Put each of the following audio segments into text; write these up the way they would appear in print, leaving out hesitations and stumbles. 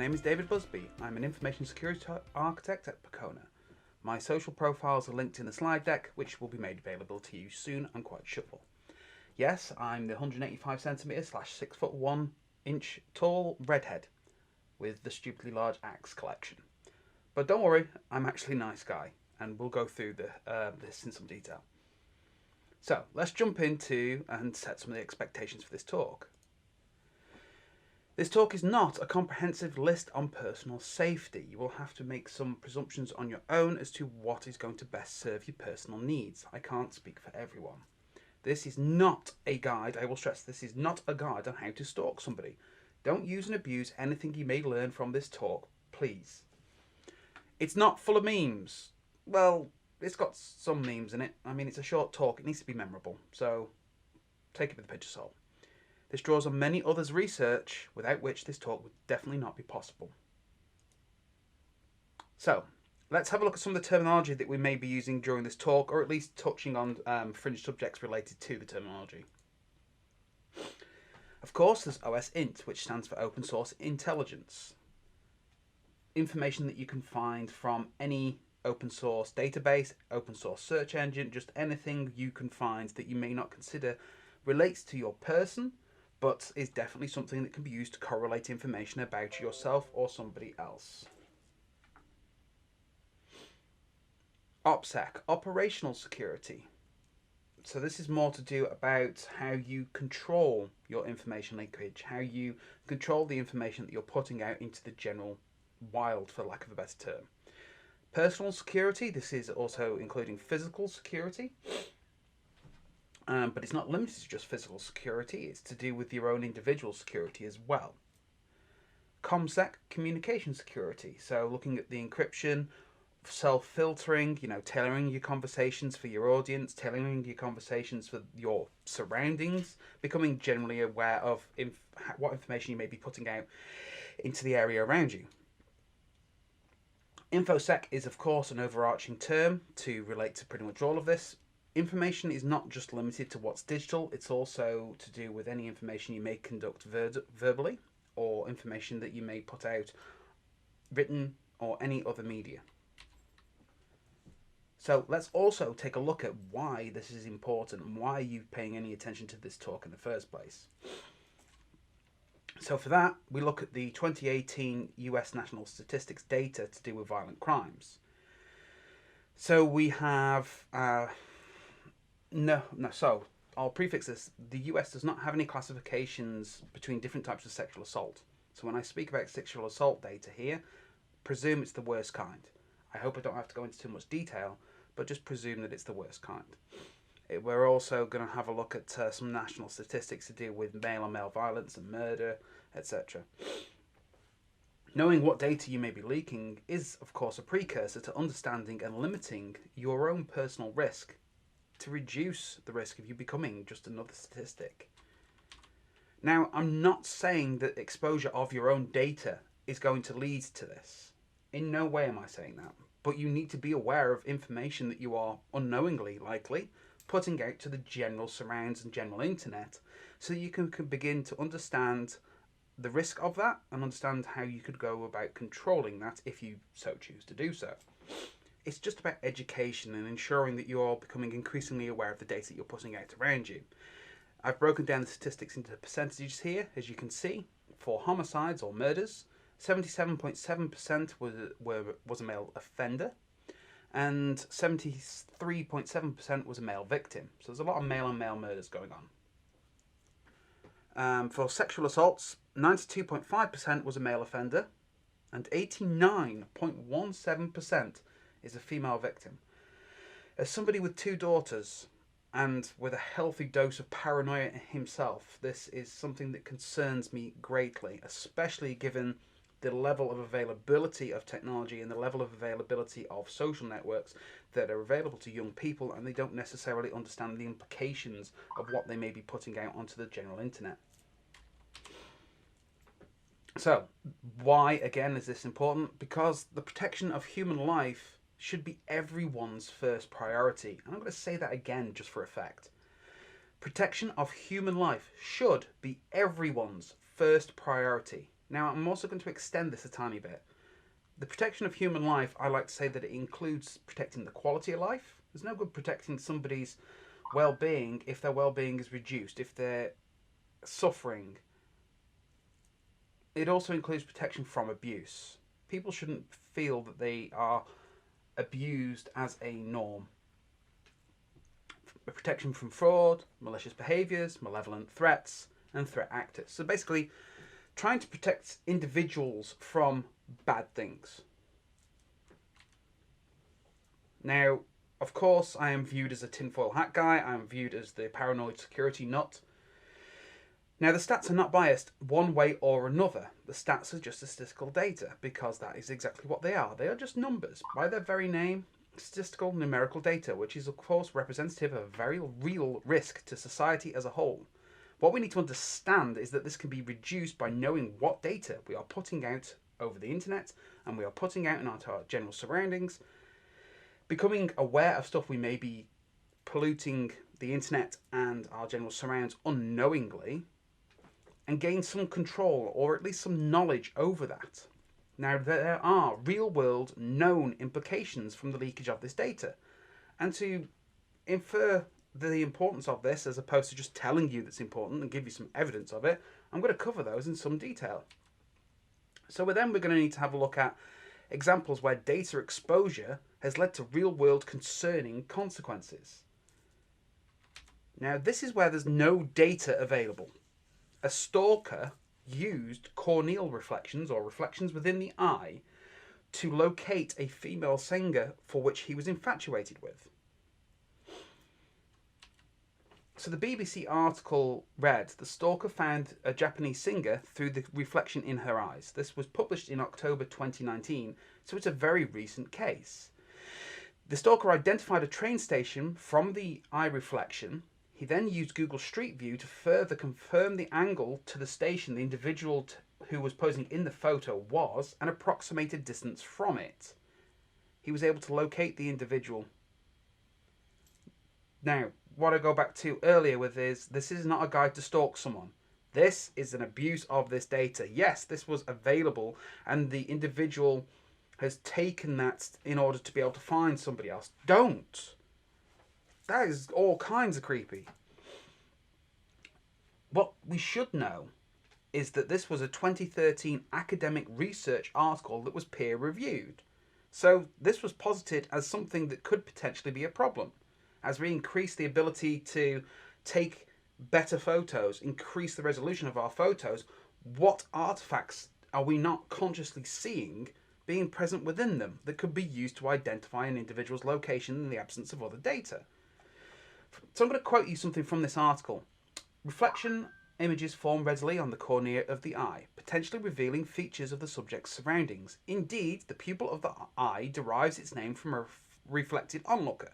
name is David Busby. I'm an information security architect at Percona. My social profiles are linked in the slide deck, which will be made available to you soon, I'm quite sure. Yes, I'm the 185cm / 6'1" tall redhead with the stupidly large axe collection. But don't worry, I'm actually a nice guy, and we'll go through this in some detail. So let's jump into and set some of the expectations for this talk. This talk is not a comprehensive list on personal safety. You will have to make some presumptions on your own as to what is going to best serve your personal needs. I can't speak for everyone. This is not a guide, I will stress, this is not a guide on how to stalk somebody. Don't use and abuse anything you may learn from this talk, please. It's not full of memes. Well, it's got some memes in it. I mean, it's a short talk, it needs to be memorable, so take it with a pinch of salt. This draws on many others' research, without which this talk would definitely not be possible. So, let's have a look at some of the terminology that we may be using during this talk, or at least touching on fringe subjects related to the terminology. Of course, there's OSINT, which stands for Open Source Intelligence. Information that you can find from any open source database, open source search engine, just anything you can find that you may not consider relates to your person, but is definitely something that can be used to correlate information about yourself or somebody else. OPSEC, operational security. So this is more to do about how you control your information leakage, how you control the information that you're putting out into the general wild, for lack of a better term. Personal security, this is also including physical security. But it's not limited to just physical security, it's to do with your own individual security as well. ComSec, communication security, so looking at the encryption, self-filtering, tailoring your conversations for your audience, tailoring your conversations for your surroundings, becoming generally aware of what information you may be putting out into the area around you. InfoSec is, of course, an overarching term to relate to pretty much all of this. Information is not just limited to what's digital, it's also to do with any information you may conduct verbally or information that you may put out written or any other media. So let's also take a look at why this is important and why you're paying any attention to this talk in the first place. So for that, we look at the 2018 US National Statistics data to do with violent crimes. So we have so I'll prefix this. The US does not have any classifications between different types of sexual assault. So when I speak about sexual assault data here, presume it's the worst kind. I hope I don't have to go into too much detail, but just presume that it's the worst kind. We're also going to have a look at some national statistics to deal with male-on-male violence and murder, etc. Knowing what data you may be leaking is, of course, a precursor to understanding and limiting your own personal risk, to reduce the risk of you becoming just another statistic. Now, I'm not saying that exposure of your own data is going to lead to this. In no way am I saying that. But you need to be aware of information that you are unknowingly, likely, putting out to the general surrounds and general internet, so you can begin to understand the risk of that and understand how you could go about controlling that if you so choose to do so. It's just about education and ensuring that you are becoming increasingly aware of the data you're putting out around you. I've broken down the statistics into percentages here, as you can see. For homicides or murders, 77.7% was a male offender, and 73.7% was a male victim. So there's a lot of male-on-male murders going on. For sexual assaults, 92.5% was a male offender, and 89.17% is a female victim. As somebody with 2 daughters and with a healthy dose of paranoia himself, this is something that concerns me greatly, especially given the level of availability of technology and the level of availability of social networks that are available to young people, and they don't necessarily understand the implications of what they may be putting out onto the general internet. So, why again is this important? Because the protection of human life should be everyone's first priority. And I'm going to say that again just for effect. Protection of human life should be everyone's first priority. Now, I'm also going to extend this a tiny bit. The protection of human life, I like to say that it includes protecting the quality of life. There's no good protecting somebody's well-being if their well-being is reduced, if they're suffering. It also includes protection from abuse. People shouldn't feel that they are abused as a norm. Protection from fraud, malicious behaviours, malevolent threats, and threat actors. So basically, trying to protect individuals from bad things. Now, of course, I am viewed as a tinfoil hat guy. I am viewed as the paranoid security nut. Now, the stats are not biased one way or another. The stats are just statistical data, because that is exactly what they are. They are just numbers. By their very name, statistical numerical data, which is, of course, representative of a very real risk to society as a whole. What we need to understand is that this can be reduced by knowing what data we are putting out over the internet and we are putting out in our general surroundings, becoming aware of stuff we may be polluting the internet and our general surrounds unknowingly, and gain some control or at least some knowledge over that. Now, there are real-world known implications from the leakage of this data, and to infer the importance of this, as opposed to just telling you that's important and give you some evidence of it, I'm going to cover those in some detail. So then we're going to need to have a look at examples where data exposure has led to real-world concerning consequences. Now, this is where there's no data available. A stalker used corneal reflections, or reflections within the eye, to locate a female singer for which he was infatuated with. So the BBC article read, the stalker found a Japanese singer through the reflection in her eyes. This was published in October 2019, so it's a very recent case. The stalker identified a train station from the eye reflection. He then used Google Street View to further confirm the angle to the station the individual who was posing in the photo was, and approximated distance from it. He was able to locate the individual. Now, what I go back to earlier with is, this is not a guide to stalk someone. This is an abuse of this data. Yes, this was available, and the individual has taken that in order to be able to find somebody else. Don't. That is all kinds of creepy. What we should know is that this was a 2013 academic research article that was peer-reviewed. So this was posited as something that could potentially be a problem. As we increase the ability to take better photos, increase the resolution of our photos, what artifacts are we not consciously seeing being present within them that could be used to identify an individual's location in the absence of other data? So I'm going to quote you something from this article. Reflection images form readily on the cornea of the eye, potentially revealing features of the subject's surroundings. Indeed, the pupil of the eye derives its name from a reflected onlooker.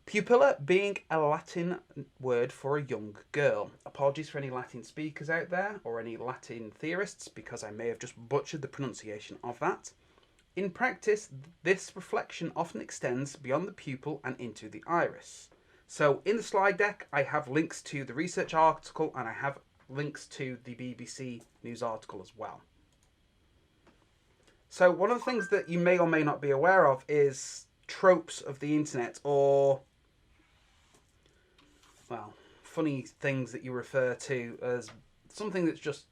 Pupilla being a Latin word for a young girl. Apologies for any Latin speakers out there or any Latin theorists, because I may have just butchered the pronunciation of that. In practice, this reflection often extends beyond the pupil and into the iris. So in the slide deck, I have links to the research article and I have links to the BBC News article as well. So one of the things that you may or may not be aware of is tropes of the internet, or, well, funny things that you refer to as something that's just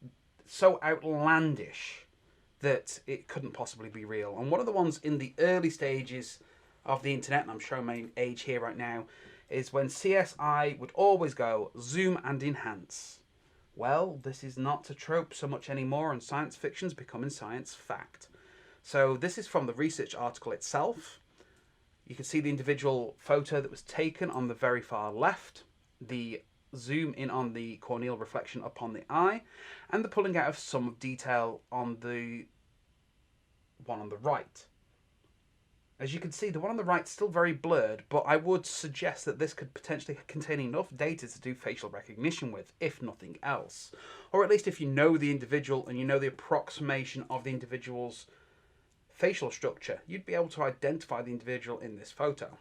so outlandish that it couldn't possibly be real. And one of the ones in the early stages of the internet, and I'm showing my age here right now, is when CSI would always go zoom and enhance. Well, this is not a trope so much anymore, and science fiction's becoming science fact. So this is from the research article itself. You can see the individual photo that was taken on the very far left, the zoom in on the corneal reflection upon the eye, and the pulling out of some detail on the one on the right. As you can see, the one on the right is still very blurred, but I would suggest that this could potentially contain enough data to do facial recognition with, if nothing else. Or at least if you know the individual and you know the approximation of the individual's facial structure, you'd be able to identify the individual in this photo.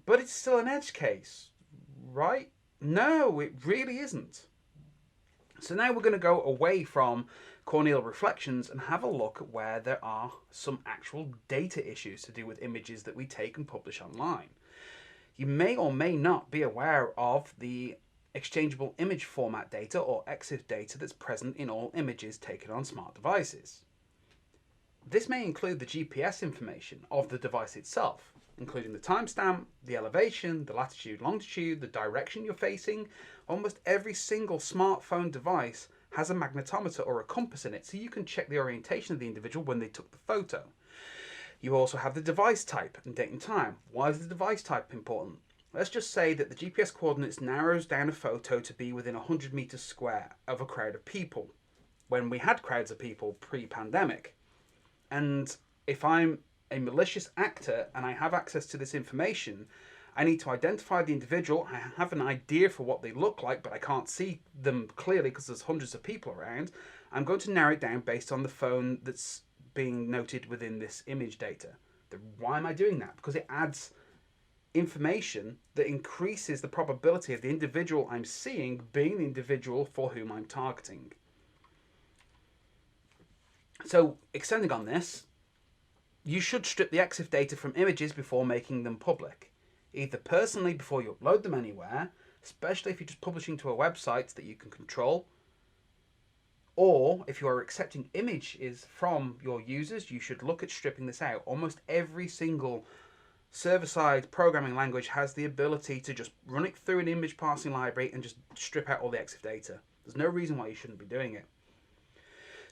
But it's still an edge case, right? No, it really isn't. So now we're going to go away from corneal reflections and have a look at where there are some actual data issues to do with images that we take and publish online. You may or may not be aware of the exchangeable image format data, or EXIF data, that's present in all images taken on smart devices. This may include the GPS information of the device itself, including the timestamp, the elevation, the latitude, longitude, the direction you're facing. Almost every single smartphone device has a magnetometer or a compass in it, so you can check the orientation of the individual when they took the photo. You also have the device type and date and time. Why is the device type important? Let's just say that the GPS coordinates narrows down a photo to be within 100 meters square of a crowd of people, when we had crowds of people pre-pandemic. And if I'm a malicious actor and I have access to this information, I need to identify the individual. I have an idea for what they look like, but I can't see them clearly because there's hundreds of people around. I'm going to narrow it down based on the phone that's being noted within this image data. Why am I doing that? Because it adds information that increases the probability of the individual I'm seeing being the individual for whom I'm targeting. So, extending on this, you should strip the EXIF data from images before making them public. Either personally before you upload them anywhere, especially if you're just publishing to a website that you can control, or if you are accepting images from your users, you should look at stripping this out. Almost every single server-side programming language has the ability to just run it through an image parsing library and just strip out all the EXIF data. There's no reason why you shouldn't be doing it.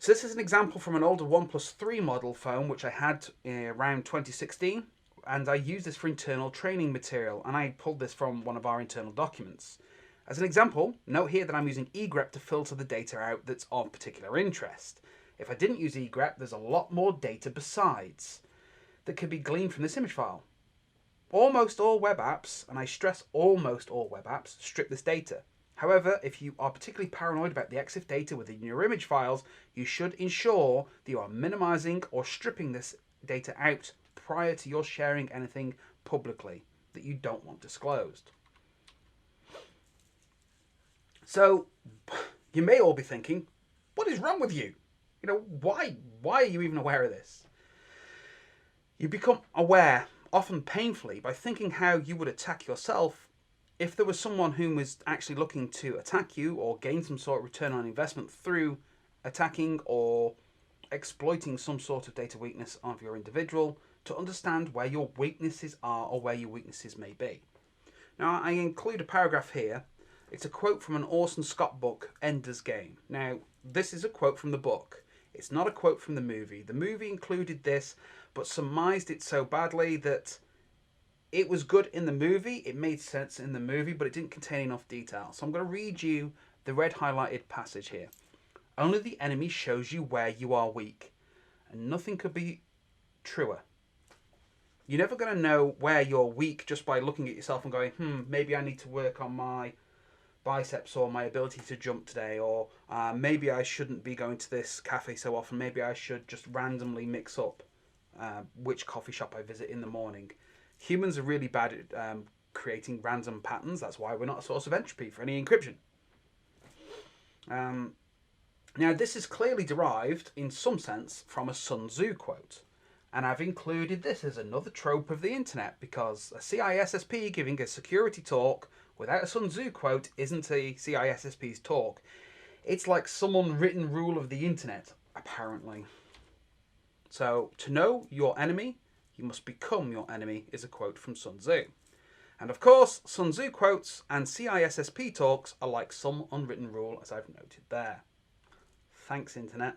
So this is an example from an older OnePlus 3 model phone which I had around 2016, and I used this for internal training material, and I pulled this from one of our internal documents. As an example, note here that I'm using egrep to filter the data out that's of particular interest. If I didn't use egrep, there's a lot more data besides that could be gleaned from this image file. Almost all web apps, and I stress almost all web apps, strip this data. However, if you are particularly paranoid about the EXIF data within your image files, you should ensure that you are minimizing or stripping this data out prior to your sharing anything publicly that you don't want disclosed. So, you may all be thinking, what is wrong with you? Why are you even aware of this? You become aware, often painfully, by thinking how you would attack yourself if there was someone who was actually looking to attack you or gain some sort of return on investment through attacking or exploiting some sort of data weakness of your individual, to understand where your weaknesses are or where your weaknesses may be. Now, I include a paragraph here. It's a quote from an Orson Scott book, Ender's Game. Now, this is a quote from the book. It's not a quote from the movie. The movie included this, but surmised it so badly that it was good in the movie, it made sense in the movie, but it didn't contain enough detail. So I'm going to read you the red highlighted passage here. Only the enemy shows you where you are weak, and nothing could be truer. You're never going to know where you're weak just by looking at yourself and going, maybe I need to work on my biceps or my ability to jump today, or maybe I shouldn't be going to this cafe so often. Maybe I should just randomly mix up which coffee shop I visit in the morning. Humans are really bad at creating random patterns. That's why we're not a source of entropy for any encryption. Now, this is clearly derived, in some sense, from a Sun Tzu quote. And I've included this as another trope of the internet, because a CISSP giving a security talk without a Sun Tzu quote isn't a CISSP's talk. It's like some unwritten rule of the internet, apparently. So, to know your enemy, you must become your enemy, is a quote from Sun Tzu. And of course, Sun Tzu quotes and CISSP talks are like some unwritten rule, as I've noted there. Thanks, internet.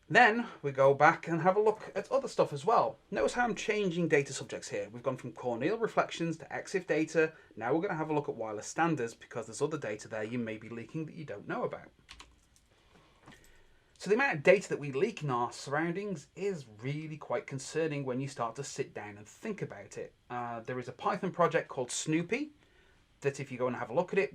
Then we go back and have a look at other stuff as well. Notice how I'm changing data subjects here. We've gone from corneal reflections to EXIF data. Now we're going to have a look at wireless standards, because there's other data there you may be leaking that you don't know about. So the amount of data that we leak in our surroundings is really quite concerning when you start to sit down and think about it. There is a Python project called Snoopy that, if you go and have a look at it,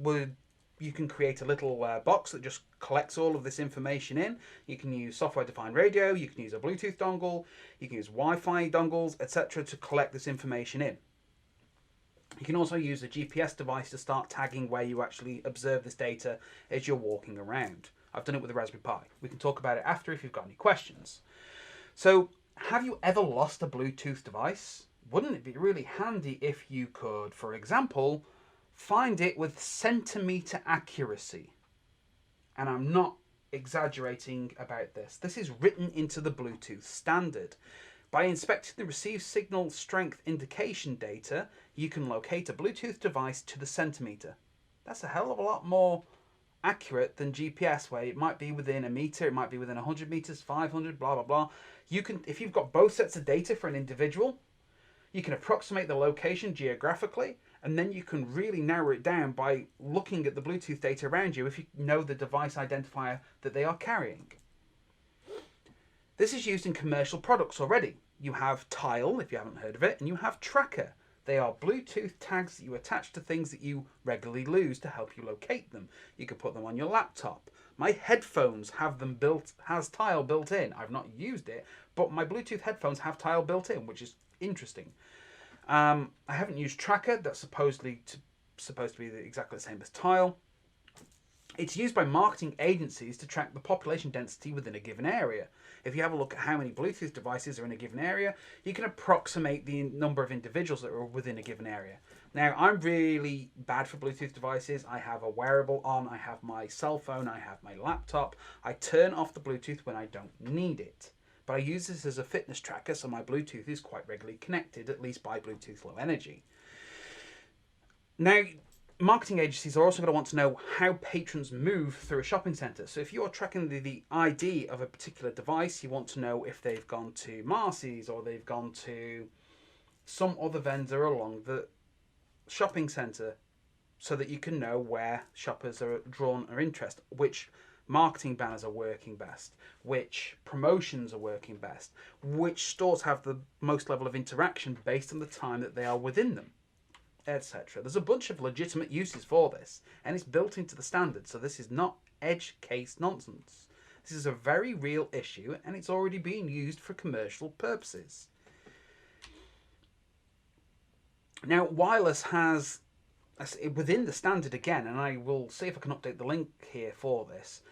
you can create a little box that just collects all of this information in. You can use software-defined radio, you can use a Bluetooth dongle, you can use Wi-Fi dongles, etc. to collect this information in. You can also use a GPS device to start tagging where you actually observe this data as you're walking around. I've done it with the Raspberry Pi. We can talk about it after if you've got any questions. So, have you ever lost a Bluetooth device? Wouldn't it be really handy if you could, for example, find it with centimeter accuracy? And I'm not exaggerating about this. This is written into the Bluetooth standard. By inspecting the received signal strength indication data, you can locate a Bluetooth device to the centimeter. That's a hell of a lot more accurate than GPS, where it might be within a meter, it might be within 100 meters, 500, blah, blah, blah. You can, if you've got both sets of data for an individual, you can approximate the location geographically, and then you can really narrow it down by looking at the Bluetooth data around you if you know the device identifier that they are carrying. This is used in commercial products already. You have Tile, if you haven't heard of it, and you have Tracker. They are Bluetooth tags that you attach to things that you regularly lose to help you locate them. You can put them on your laptop. My headphones have them has Tile built in. I've not used it, but my Bluetooth headphones have Tile built in, which is interesting. I haven't used Tracker. That's supposed to be exactly the same as Tile. It's used by marketing agencies to track the population density within a given area. If you have a look at how many Bluetooth devices are in a given area, you can approximate the number of individuals that are within a given area. Now, I'm really bad for Bluetooth devices. I have a wearable on, I have my cell phone, I have my laptop. I turn off the Bluetooth when I don't need it. But I use this as a fitness tracker, so my Bluetooth is quite regularly connected, at least by Bluetooth Low Energy. Now, marketing agencies are also going to want to know how patrons move through a shopping centre. So if you're tracking the ID of a particular device, you want to know if they've gone to Marcy's or they've gone to some other vendor along the shopping centre, so that you can know where shoppers are drawn or interest, which marketing banners are working best, which promotions are working best, which stores have the most level of interaction based on the time that they are within them, etc. There's a bunch of legitimate uses for this, and it's built into the standard, so this is not edge case nonsense. This is a very real issue, and it's already being used for commercial purposes. Now, wireless has, within the standard again, and I will see if I can update the link here for this,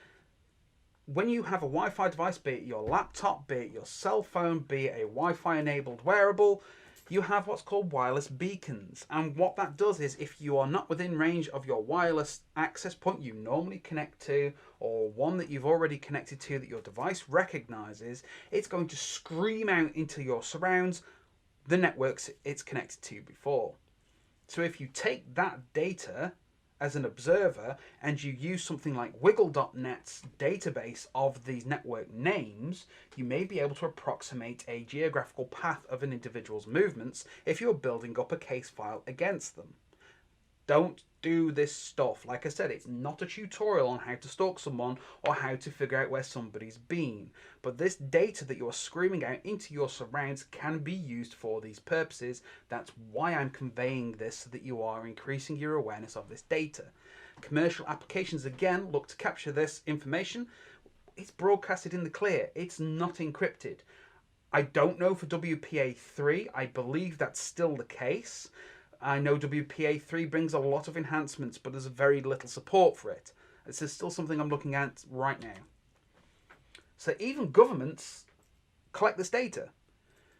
when you have a Wi-Fi device, be it your laptop, be it your cell phone, be it a Wi-Fi enabled wearable, you have what's called wireless beacons. And what that does is, if you are not within range of your wireless access point you normally connect to, or one that you've already connected to that your device recognizes, it's going to scream out into your surrounds the networks it's connected to before. So if you take that data as an observer and you use something like Wiggle.net's database of these network names, you may be able to approximate a geographical path of an individual's movements if you're building up a case file against them. Don't do this stuff. Like I said, it's not a tutorial on how to stalk someone or how to figure out where somebody's been. But this data that you're screaming out into your surrounds can be used for these purposes. That's why I'm conveying this, so that you are increasing your awareness of this data. Commercial applications, again, look to capture this information. It's broadcasted in the clear. It's not encrypted. I don't know for WPA3. I believe that's still the case. I know WPA3 brings a lot of enhancements, but there's very little support for it. This is still something I'm looking at right now. So even governments collect this data.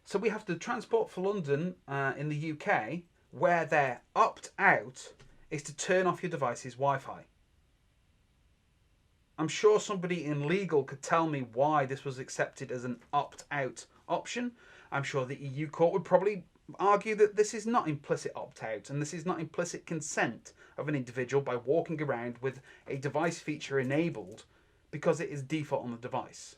So we have the Transport for London in the UK, where their opt-out is to turn off your device's Wi-Fi. I'm sure somebody in legal could tell me why this was accepted as an opt-out option. I'm sure the EU court would probably argue that this is not implicit opt-out, and this is not implicit consent of an individual by walking around with a device feature enabled because it is default on the device.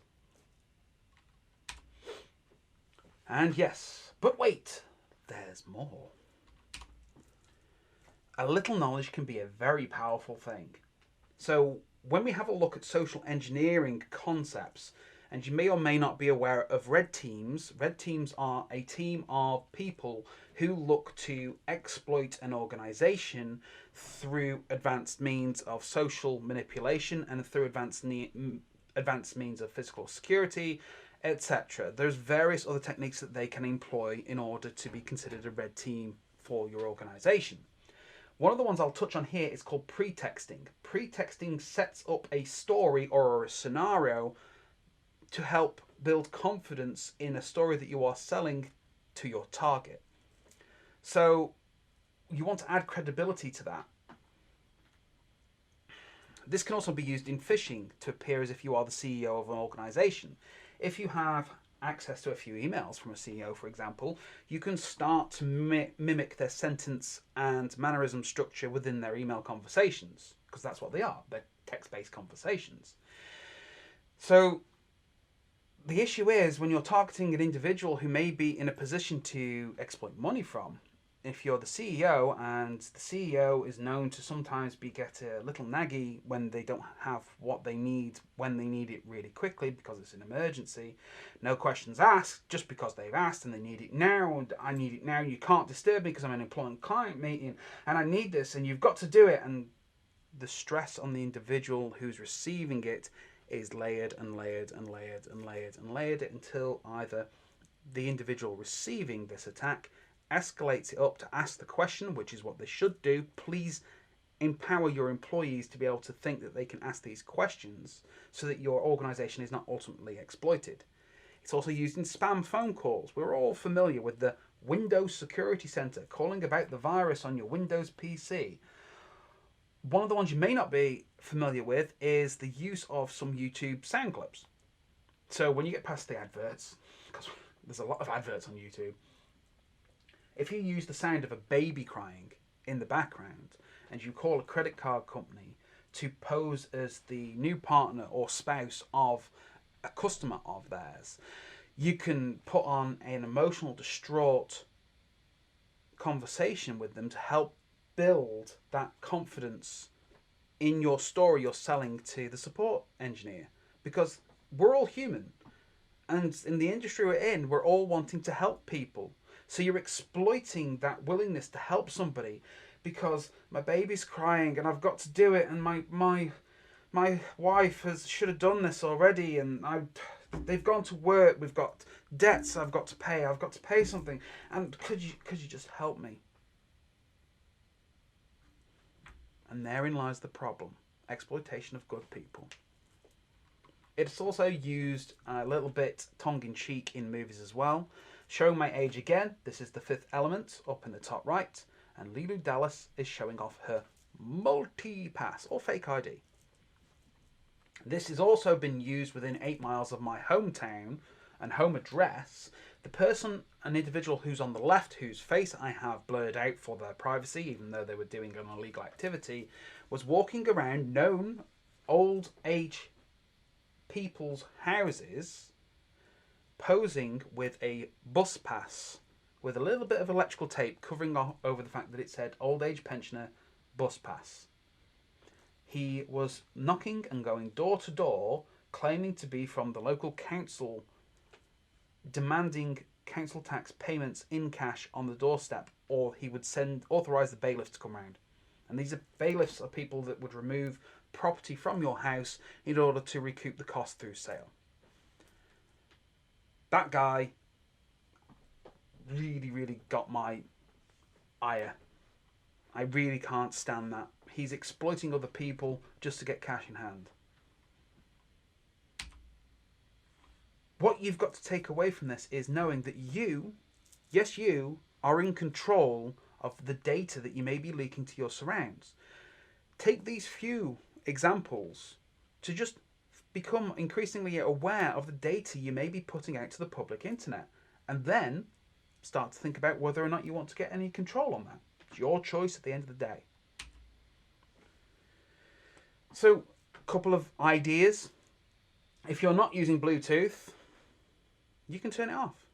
And yes, but wait, there's more. A little knowledge can be a very powerful thing. So when we have a look at social engineering concepts, and you may or may not be aware of red teams. Red teams are a team of people who look to exploit an organization through advanced means of social manipulation and through advanced means of physical security, etc. There's various other techniques that they can employ in order to be considered a red team for your organization. One of the ones I'll touch on here is called pretexting. Pretexting sets up a story or a scenario to help build confidence in a story that you are selling to your target. So you want to add credibility to that. This can also be used in phishing to appear as if you are the CEO of an organization. If you have access to a few emails from a CEO, for example, you can start to mimic their sentence and mannerism structure within their email conversations, because that's what they are. They're text-based conversations. So the issue is when you're targeting an individual who may be in a position to exploit money from, if you're the CEO and the CEO is known to sometimes get a little naggy when they don't have what they need when they need it really quickly because it's an emergency, no questions asked, just because they've asked and they need it now, and I need it now, you can't disturb me because I'm in an employee client meeting and I need this and you've got to do it, and the stress on the individual who's receiving it is layered and layered and layered and layered and layered until either the individual receiving this attack escalates it up to ask the question, which is what they should do. Please empower your employees to be able to think that they can ask these questions so that your organization is not ultimately exploited. It's also used in spam phone calls. We're all familiar with the Windows Security Center calling about the virus on your Windows PC. One of the ones you may not be familiar with is the use of some YouTube sound clips. So when you get past the adverts, because there's a lot of adverts on YouTube, if you use the sound of a baby crying in the background and you call a credit card company to pose as the new partner or spouse of a customer of theirs, you can put on an emotional, distraught conversation with them to help build that confidence in your story you're selling to the support engineer. Because we're all human, and in the industry we're in, we're all wanting to help people. So you're exploiting that willingness to help somebody because my baby's crying and I've got to do it, and my wife should have done this already, and they've gone to work, we've got debts I've got to pay something, and could you just help me? And therein lies the problem. Exploitation of good people. It's also used a little bit tongue-in-cheek in movies as well. Showing my age again, this is The Fifth Element up in the top right, and Leeloo Dallas is showing off her multi-pass or fake ID. This has also been used within 8 miles of my hometown and home address. The person, an individual who's on the left, whose face I have blurred out for their privacy, even though they were doing an illegal activity, was walking around known old age people's houses posing with a bus pass with a little bit of electrical tape covering over the fact that it said old age pensioner bus pass. He was knocking and going door to door, claiming to be from the local council, demanding council tax payments in cash on the doorstep, or he would authorize the bailiffs to come round. And these bailiffs are people that would remove property from your house in order to recoup the cost through sale. That guy really, really got my ire. I really can't stand that. He's exploiting other people just to get cash in hand. What you've got to take away from this is knowing that you, yes you, are in control of the data that you may be leaking to your surrounds. Take these few examples to just become increasingly aware of the data you may be putting out to the public internet, and then start to think about whether or not you want to get any control on that. It's your choice at the end of the day. So, a couple of ideas. If you're not using Bluetooth, you can turn it off.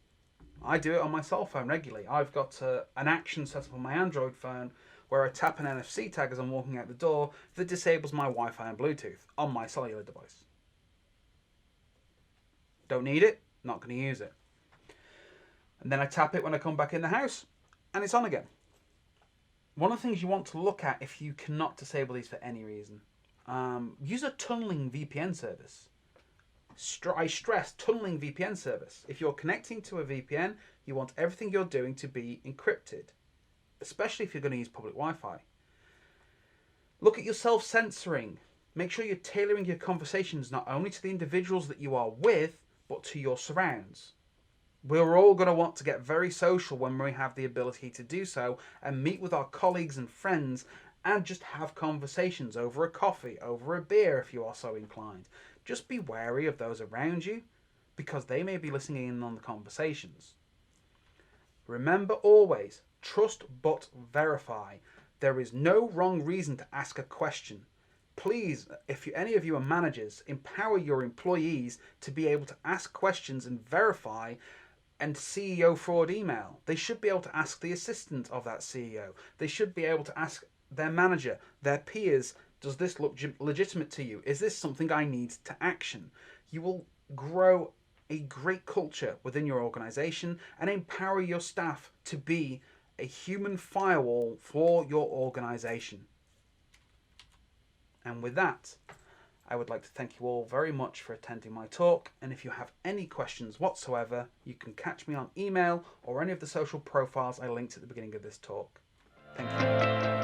I do it on my cell phone regularly. I've got an action set up on my Android phone where I tap an NFC tag as I'm walking out the door that disables my Wi-Fi and Bluetooth on my cellular device. Don't need it, not going to use it. And then I tap it when I come back in the house, and it's on again. One of the things you want to look at if you cannot disable these for any reason, use a tunneling VPN service. I stress tunneling VPN service. If you're connecting to a VPN, you want everything you're doing to be encrypted. especially if you're going to use public Wi-Fi. Look at your self-censoring. Make sure you're tailoring your conversations not only to the individuals that you are with, but to your surrounds. We're all going to want to get very social when we have the ability to do so and meet with our colleagues and friends and just have conversations over a coffee, over a beer if you are so inclined. Just be wary of those around you because they may be listening in on the conversations. Remember always, trust but verify. There is no wrong reason to ask a question. Please, if any of you are managers, empower your employees to be able to ask questions and verify and CEO fraud email. They should be able to ask the assistant of that CEO. They should be able to ask their manager, their peers, does this look legitimate to you? Is this something I need to action? You will grow a great culture within your organization and empower your staff to be a human firewall for your organization. And with that, I would like to thank you all very much for attending my talk, and if you have any questions whatsoever, you can catch me on email or any of the social profiles I linked at the beginning of this talk. Thank you.